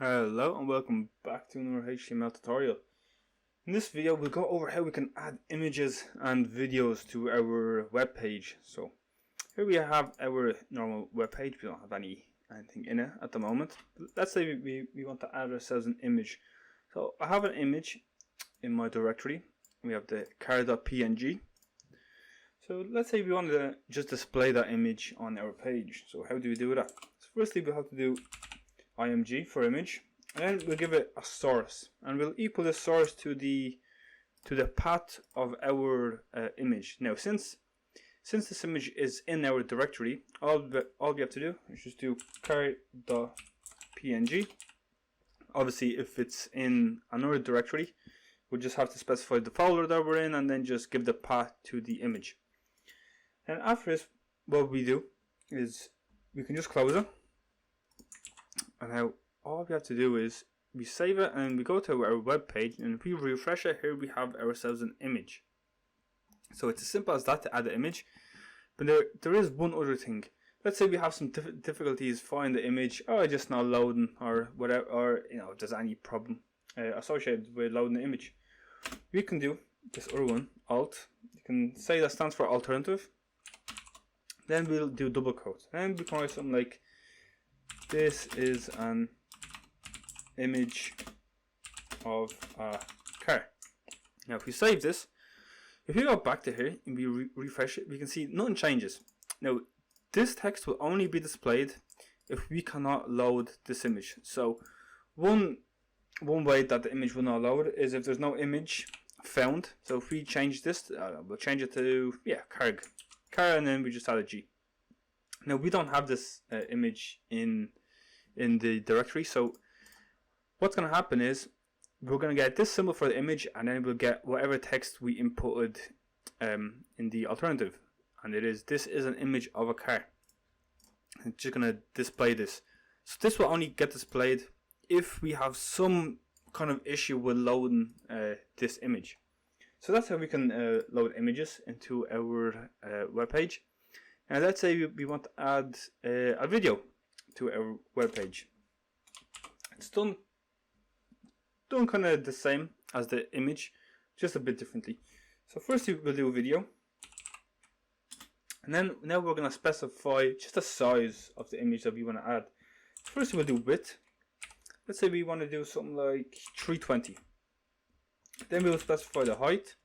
Hello and welcome back to another HTML tutorial. In this video we'll go over how we can add images and videos to our web page. So here we have our normal web page. We don't have anything in it at the moment. Let's say we want to add ourselves an image. So I have an image in my directory. We have the car.png. So let's say we want to just display that image on our page. So how do we do that? So firstly we have to do img for image, and then we'll give it a source, and we'll equal the source to the path of our image. Now since this image is in our directory, all we have to do is just do car.png. Obviously if it's in another directory, we'll just have to specify the folder that we're in and then just give the path to the image. And after this, what we do is we can just close it. And now all we have to do is we save it and we go to our web page, and if we refresh it, here we have ourselves an image. So it's as simple as that to add an image. But there is one other thing. Let's say we have some difficulties finding the image, or just not loading, or whatever, or if there's any problem associated with loading the image. We can do this other one, alt. You can say that stands for alternative. Then we'll do double quotes, and we can write something like, "This is an image of a car." Now if we save this, if we go back to here and we refresh it, we can see nothing changes. Now this text will only be displayed if we cannot load this image. So one way that the image will not load is if there's no image found. So if we change this, we'll change it to car, and then we just add a G. Now we don't have this image in the directory, so what's going to happen is we're going to get this symbol for the image, and then we'll get whatever text we inputted in the alternative, and this is an image of a car. It's just going to display this. So this will only get displayed if we have some kind of issue with loading this image. So that's how we can load images into our web page. And let's say we want to add a video to our web page. It's done kind of the same as the image, just a bit differently. So first we'll do a video, and then now we're going to specify just the size of the image that we want to add. First we'll do width. Let's say we want to do something like 320. Then we'll specify the height.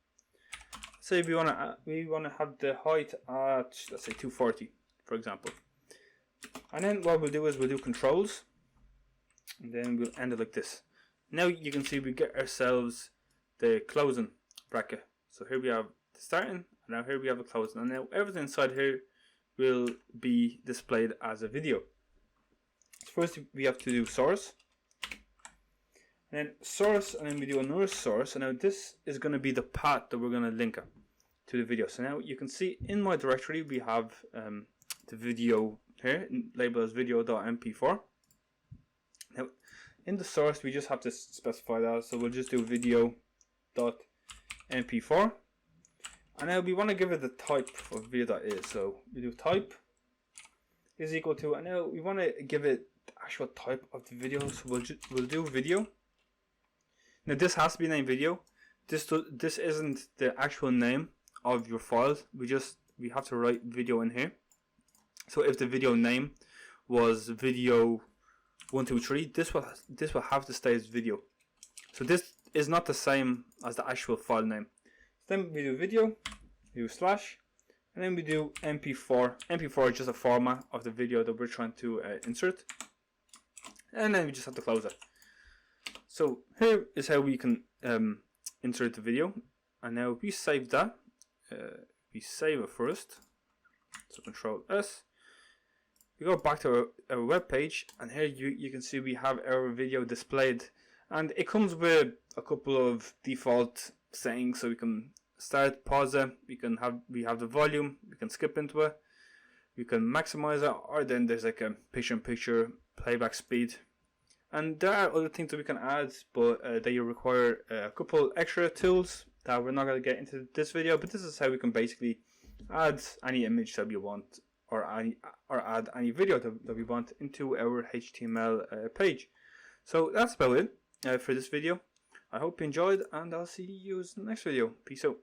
Say we want to have the height at, let's say, 240, for example. And then what we'll do is we'll do controls, and then we'll end it like this. Now you can see we get ourselves the closing bracket. So here we have the starting, and now here we have a closing, and now everything inside here will be displayed as a video. So first we have to do source, and then source, and then we do another source, and now this is going to be the path that we're going to link up to the video. So now you can see in my directory we have the video here labeled as video.mp4. Now in the source we just have to specify that, so we'll just do video.mp4, and now we want to give it the type of video that is. So we do type is equal to, and now we want to give it the actual type of the video, so we'll do video. Now this has to be named video. This isn't the actual name of your file. We have to write video in here. So if the video name was video 123, this will have to stay as video. So this is not the same as the actual file name. Then we do video, we do slash, and then we do mp4. mp4 is just a format of the video that we're trying to insert, and then we just have to close it. So here is how we can insert the video, and now if we save that, we save it first, so Control S. We go back to our web page, and here you can see we have our video displayed, and it comes with a couple of default settings. So we can start, pause it, we have the volume, we can skip into it, we can maximize it, or then there's like a picture-in-picture playback speed. And there are other things that we can add, but they require a couple extra tools that we're not going to get into this video. But this is how we can basically add any image that we want, or add any video that we want into our HTML page. So that's about it for this video. I hope you enjoyed, and I'll see you in the next video. Peace out.